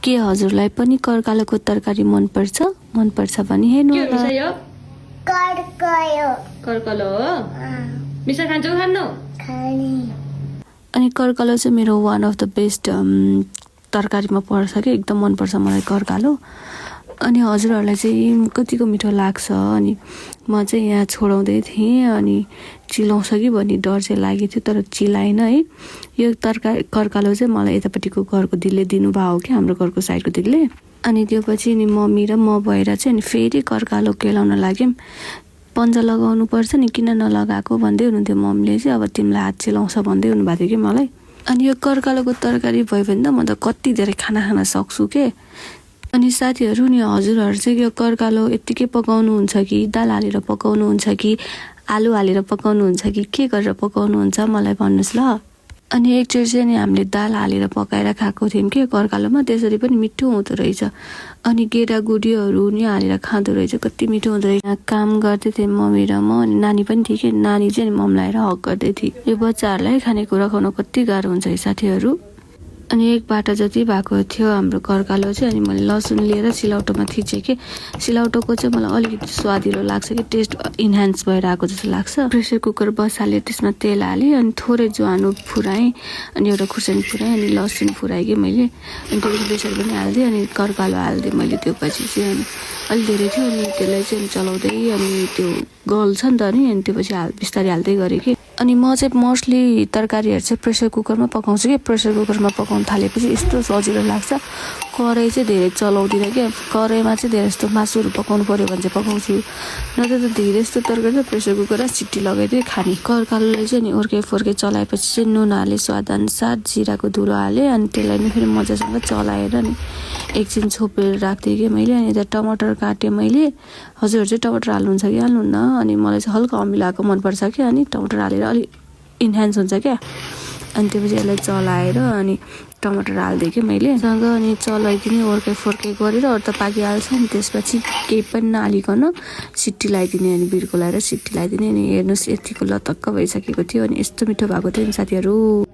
के हजुरलाई पनि कर्कालोको तरकारी मनपर्छ भने हेर्नु होला। कर्कलो हो मिसा खान्छौ खान्नु अनि कर्कालो चाहिँ मेरो वान अफ द बेस्ट तरकारीमा पर्छ कि एकदम मनपर्छ मलाई कर्कालो। अनि हजुरहरूलाई चाहिँ कतिको मिठो लाग्छ अनि म चाहिँ यहाँ छोडाउँदै थिएँ अनि चिलाउँछ कि भन्ने डर चाहिँ लागेको थियो तर चिलाएन है। यो तरकारी कर्कालो चाहिँ मलाई यतापट्टिको घरको दिदीले दिनुभयो कि हाम्रो घरको साइडको दिदीले। अनि त्यो पछि नि मम्मी र म भएर चाहिँ अनि फेरि कर्कालो केलाउन लाग्यौँ। पन्जा लगाउनु पर्छ नि किन नलगाएको भन्दै हुनुहुन्थ्यो मम्मीले चाहिँ, अब तिमीलाई हात चिलाउँछ भन्दै हुनुभएको थियो कि मलाई। अनि यो कर्कालोको तरकारी भयो भने त म त कति धेरै खाना खान सक्छु के। अनि साथीहरू नि हजुरहरू चाहिँ यो कर्कालो यत्तिकै पकाउनुहुन्छ कि दाल हालेर पकाउनुहुन्छ कि आलु हालेर पकाउनुहुन्छ कि के गरेर पकाउनुहुन्छ मलाई भन्नुहोस् ल। अनि एकचोटि चाहिँ नि हामीले दाल हालेर पकाएर खाएको थियौँ कि कर्कालोमा, त्यसरी पनि मिठो हुँदो रहेछ। अनि गेडागुडीहरू नि हालेर खाँदो रहेछ, कति मिठो हुँदो रहेछ। काम गर्दै थिएँ मम्मी र म, अनि नानी पनि थिएँ कि, नानी चाहिँ ममलाएर हक गर्दै थिएँ। यो बच्चाहरूलाई खानेकुरा खुवाउन कति गाह्रो हुन्छ है साथीहरू। अनि एक बाटा जति भएको थियो हाम्रो कर्कालो चाहिँ, अनि मैले लसुन लिएर सिलौटोमा थिचेँ कि सिलौटोको चाहिँ मलाई अलिकति स्वादिलो लाग्छ कि टेस्ट इन्हान्स भएर आएको जस्तो लाग्छ। प्रेसर कुकर बसालेँ, त्यसमा तेल हालेँ अनि थोरै ज्वानो फुराएँ अनि एउटा खुर्सानी फुराएँ अनि लसुन फुराएँ कि मैले। अनि त्यो बेसार पनि हालिदिएँ अनि कर्कालो हालिदिएँ मैले। त्यो पछि चाहिँ अनि अलिक धेरै थियो अनि त्यसलाई चाहिँ चलाउँदै अनि त्यो गल्छ नि त अनि त्यो पछि बिस्तारै हाल्दै गरेँ कि। अनि म चाहिँ मोस्टली तरकारीहरू चाहिँ प्रेसर कुकरमा पकाउँछु कि प्रेसर कुकरमा पकाउनु थालेपछि यस्तो सजिलो लाग्छ। कराई चाहिँ धेरै चलाउँदिनँ क्या, कराईमा चाहिँ धेरै जस्तो मासुहरू पकाउनु पऱ्यो भने चाहिँ पकाउँछु, नत्र त धेरै जस्तो तरकारी चाहिँ प्रेसर कुकरमा सिटी लगाइदिए खाने। कर्कालोलाई चाहिँ नि अर्कै फोर्कै चलाएपछि चाहिँ नुन हालेँ स्वादअनुसार, जिराको धुलो हालेँ अनि त्यसलाई नै फेरि मजासँग चलाएर नि एकछिन छोपेर राख्थेँ कि मैले। अनि त्यहाँ टमाटर काटेँ मैले। हजुरहरू चाहिँ टमाटर हाल्नुहुन्छ कि हाल्नुहुन्न? अनि मलाई चाहिँ हल्का अमिलाएको मनपर्छ क्या, अनि टमाटर हालेर अलिक इन्हान्स हुन्छ क्या। अनि त्यसपछि यसलाई चलाएर अनि टमाटर हालिदिएँ कि मैले सँग, अनि चलाइदिने अर्कै फोर्कै गरेर अरू त पाकिहाल्छ नि। त्यसपछि केही पनि नहालिकन सिटी लगाइदिने अनि बिर्को लगाएर सिटी लगाइदिने। अनि हेर्नुहोस् यतिको लतक्क भइसकेको थियो अनि यस्तो मिठो भएको थियो नि साथीहरू।